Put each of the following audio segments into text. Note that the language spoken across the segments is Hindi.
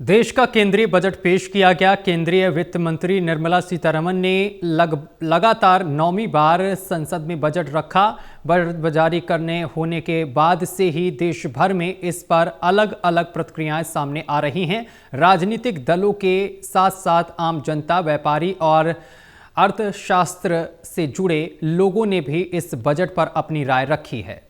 देश का केंद्रीय बजट पेश किया गया। केंद्रीय वित्त मंत्री निर्मला सीतारमण ने लगातार 9वीं बार संसद में बजट रखा। बजट जारी करने होने के बाद से ही देश भर में इस पर अलग अलग प्रतिक्रियाएं सामने आ रही हैं। राजनीतिक दलों के साथ साथ आम जनता, व्यापारी और अर्थशास्त्र से जुड़े लोगों ने भी इस बजट पर अपनी राय रखी है।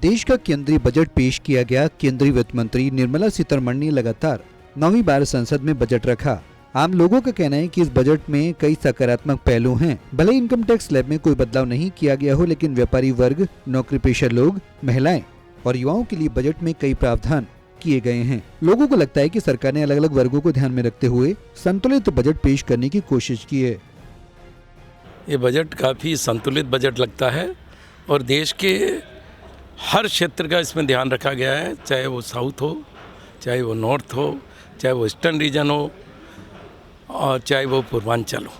देश का केंद्रीय बजट पेश किया गया। केंद्रीय वित्त मंत्री निर्मला सीतारमण ने लगातार 9वीं बार संसद में बजट रखा। आम लोगों का कहना है कि इस बजट में कई सकारात्मक पहलू हैं। भले इनकम टैक्स स्लैब में कोई बदलाव नहीं किया गया हो, लेकिन व्यापारी वर्ग, नौकरी पेशा लोग, महिलाएं और युवाओं के लिए बजट में कई प्रावधान किए गए हैं। लोगों को लगता है कि सरकार ने अलग अलग वर्गों को ध्यान में रखते हुए संतुलित बजट पेश करने की कोशिश की है। ये बजट काफ़ी संतुलित बजट लगता है और देश के हर क्षेत्र का इसमें ध्यान रखा गया है, चाहे वो साउथ हो, चाहे वो नॉर्थ हो, चाहे वो ईस्टर्न रीजन हो और चाहे वो पूर्वांचल हो।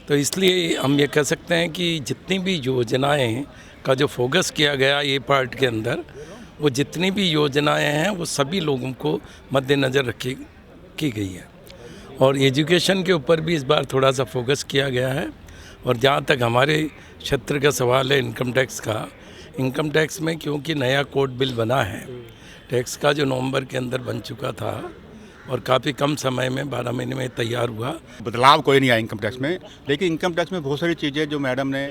तो इसलिए हम ये कह सकते हैं कि जितनी भी योजनाएं का जो फोकस किया गया ये पार्ट के अंदर, वो जितनी भी योजनाएं हैं वो सभी लोगों को मद्देनज़र रखी की गई है। और एजुकेशन के ऊपर भी इस बार थोड़ा सा फोकस किया गया है। और जहाँ तक हमारे क्षेत्र का सवाल है इनकम टैक्स में, क्योंकि नया कोड बिल बना है टैक्स का, जो नवंबर के अंदर बन चुका था और काफ़ी कम समय में 12 महीने में तैयार हुआ। बदलाव कोई नहीं आया इनकम टैक्स में, लेकिन इनकम टैक्स में बहुत सारी चीज़ें जो मैडम ने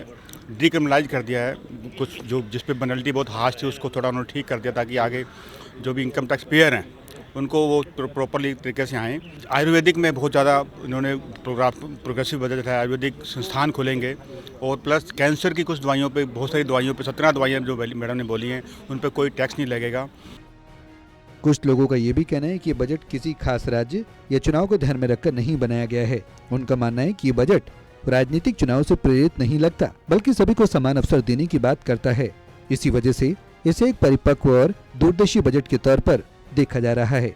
डिक्रिमिनलाइज कर दिया है, कुछ जो जिस पे पेनल्टी बहुत हार्श थी उसको थोड़ा उन्होंने ठीक कर दिया ताकि आगे जो भी इनकम टैक्स पेयर हैं उनको वो प्रॉपरली तरीके से आएँ। आयुर्वेदिक में बहुत ज़्यादा इन्होंने प्रोग्रेसिव बजट है। आयुर्वेदिक संस्थान खोलेंगे और प्लस कैंसर की कुछ दवाइयों पे, बहुत सारी दवाइयों पे 17 दवाइयाँ जो मैडम ने बोली हैं उन पर कोई टैक्स नहीं लगेगा। कुछ लोगों का ये भी कहना है कि ये बजट किसी खास राज्य या चुनाव को ध्यान में रखकर नहीं बनाया गया है। उनका मानना है कि ये बजट राजनीतिक चुनाव से प्रेरित नहीं लगता, बल्कि सभी को समान अवसर देने की बात करता है। इसी वजह से इसे एक परिपक्व और दूरदर्शी बजट के तौर पर देखा जा रहा है।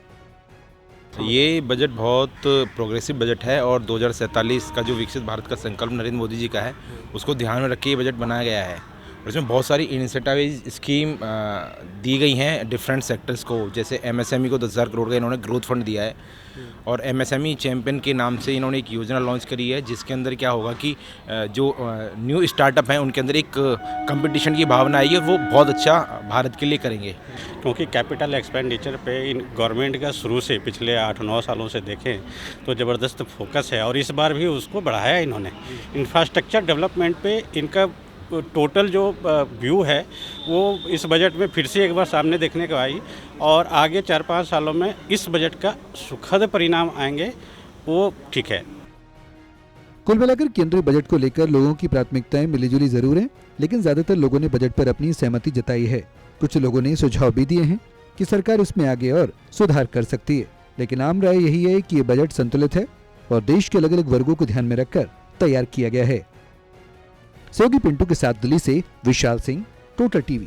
ये बजट बहुत प्रोग्रेसिव बजट है और 2047 का जो विकसित भारत का संकल्प नरेंद्र मोदी जी का है उसको ध्यान में रख के ये बजट बनाया गया है। और इसमें बहुत सारी इनिशिएटिव स्कीम दी गई हैं डिफरेंट सेक्टर्स को। जैसे एमएसएमई को 10,000 करोड़ का इन्होंने ग्रोथ फंड दिया है और एमएसएमई चैंपियन के नाम से इन्होंने एक योजना लॉन्च करी है, जिसके अंदर क्या होगा कि जो न्यू स्टार्टअप हैं उनके अंदर एक कंपटीशन की भावना आएगी और वो बहुत अच्छा भारत के लिए करेंगे। क्योंकि कैपिटल एक्सपेंडिचर पे इन गवर्नमेंट का शुरू से पिछले 8-9 सालों से देखें तो ज़बरदस्त फोकस है और इस बार भी उसको बढ़ाया इन्होंने। इंफ्रास्ट्रक्चर डेवलपमेंट पे इनका टोटल जो व्यू है वो इस बजट में फिर से एक बार सामने देखने को आई और आगे 4-5 सालों में इस बजट का सुखद परिणाम आएंगे, वो ठीक है। कुल मिलाकर केंद्रीय बजट को लेकर लोगों की प्राथमिकताएं मिलीजुली जरूर हैं, लेकिन ज्यादातर लोगों ने बजट पर अपनी सहमति जताई है। कुछ लोगों ने सुझाव भी दिए हैं कि सरकार इसमें आगे और सुधार कर सकती है, लेकिन आम राय यही है कि ये बजट संतुलित है और देश के अलग अलग वर्गों को ध्यान में रखकर तैयार किया गया है। सहयोगी पिंटू के साथ दिल्ली से विशाल सिंह, टोटल टीवी।